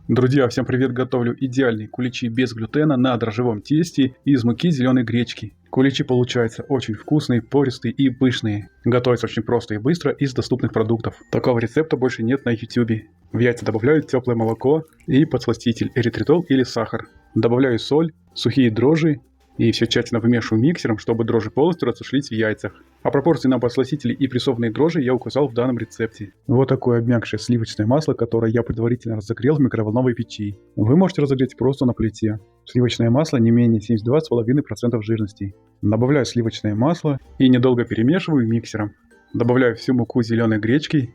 Друзья, всем привет! Готовлю идеальные куличи без глютена на дрожжевом тесте из муки зеленой гречки. Куличи получаются очень вкусные, пористые и пышные. Готовятся очень просто и быстро из доступных продуктов. Такого рецепта больше нет на YouTube. В яйца добавляю теплое молоко и подсластитель эритритол или сахар. Добавляю соль, сухие дрожжи и все тщательно вымешиваю миксером, чтобы дрожжи полностью разошлись в яйцах. А пропорции на подсластители и прессованные дрожжи я указал в данном рецепте. Вот такое обмякшее сливочное масло, которое я предварительно разогрел в микроволновой печи. Вы можете разогреть просто на плите. Сливочное масло не менее 72,5% жирности. Добавляю сливочное масло и недолго перемешиваю миксером. Добавляю всю муку зеленой гречки,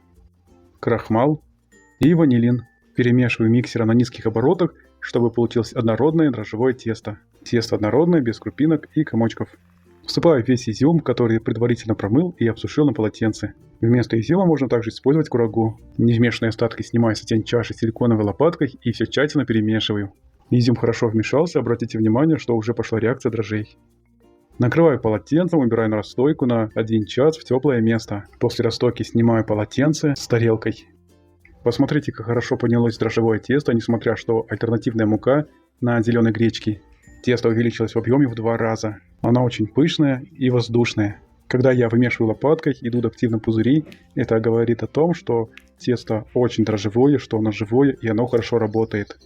крахмал и ванилин. Перемешиваю миксером на низких оборотах, чтобы получилось однородное дрожжевое тесто. Тесто однородное, без крупинок и комочков. Всыпаю весь изюм, который я предварительно промыл и обсушил на полотенце. Вместо изюма можно также использовать курагу. Невмешанные остатки снимаю с стен чаши силиконовой лопаткой и все тщательно перемешиваю. Изюм хорошо вмешался, обратите внимание, что уже пошла реакция дрожжей. Накрываю полотенцем, убираю на расстойку на 1 час в теплое место. После расстойки снимаю полотенце с тарелкой. Посмотрите, как хорошо поднялось дрожжевое тесто, несмотря что альтернативная мука на зеленой гречке. Тесто увеличилось в объеме в 2 раза. Оно очень пышное и воздушное. Когда я вымешиваю лопаткой, идут активно пузыри, это говорит о том, что тесто очень дрожжевое, что оно живое и оно хорошо работает.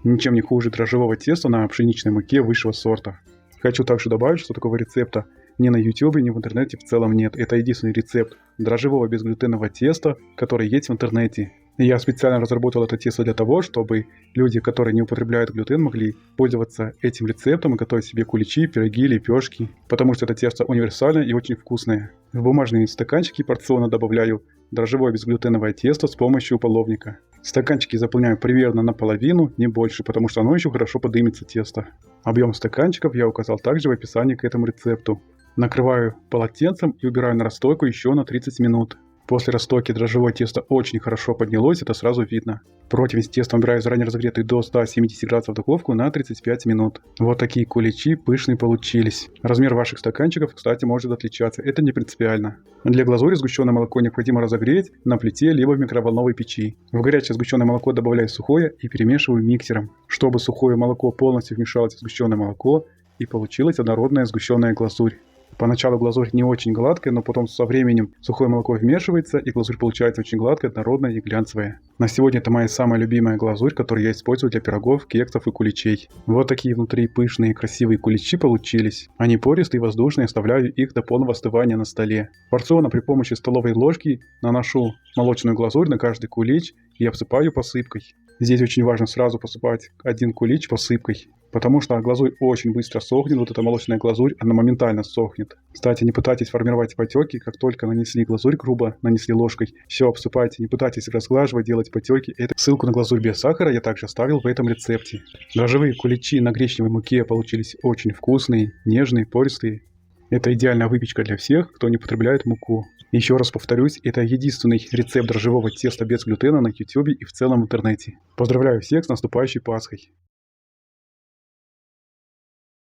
Ничем не хуже дрожжевого теста на пшеничной муке высшего сорта. Хочу также добавить, что такого рецепта ни на YouTube, ни в интернете в целом нет. Это единственный рецепт дрожжевого безглютенового теста, который есть в интернете. Я специально разработал это тесто для того, чтобы люди, которые не употребляют глютен, могли пользоваться этим рецептом и готовить себе куличи, пироги, лепешки, потому что это тесто универсальное и очень вкусное. В бумажные стаканчики порционно добавляю дрожжевое безглютеновое тесто с помощью половника. Стаканчики заполняю примерно наполовину, не больше, потому что оно еще хорошо подымется тесто. Объем стаканчиков я указал также в описании к этому рецепту. Накрываю полотенцем и убираю на расстойку еще на 30 минут. После расстойки дрожжевое тесто очень хорошо поднялось, это сразу видно. Противень с тестом убираю заранее разогретую до 170 градусов духовку на 35 минут. Вот такие куличи пышные получились. Размер ваших стаканчиков, кстати, может отличаться, это не принципиально. Для глазури сгущенное молоко необходимо разогреть на плите либо в микроволновой печи. В горячее сгущенное молоко добавляю сухое и перемешиваю миксером, чтобы сухое молоко полностью вмешалось в сгущенное молоко и получилась однородная сгущенная глазурь. Поначалу глазурь не очень гладкая, но потом со временем сухое молоко вмешивается, и глазурь получается очень гладкая, однородная и глянцевая. На сегодня это моя самая любимая глазурь, которую я использую для пирогов, кексов и куличей. Вот такие внутри пышные красивые куличи получились. Они пористые и воздушные, оставляю их до полного остывания на столе. Порционно при помощи столовой ложки наношу молочную глазурь на каждый кулич и обсыпаю посыпкой. Здесь очень важно сразу посыпать один кулич посыпкой, потому что глазурь очень быстро сохнет, вот эта молочная глазурь, она моментально сохнет. Кстати, не пытайтесь формировать потеки, как только нанесли глазурь грубо, нанесли ложкой, все обсыпайте, не пытайтесь разглаживать, делать потеки. Ссылку на глазурь без сахара я также оставил в этом рецепте. Дрожжевые куличи на гречневой муке получились очень вкусные, нежные, пористые. Это идеальная выпечка для всех, кто не потребляет муку. Еще раз повторюсь, это единственный рецепт дрожжевого теста без глютена на YouTube и в целом в интернете. Поздравляю всех с наступающей Пасхой!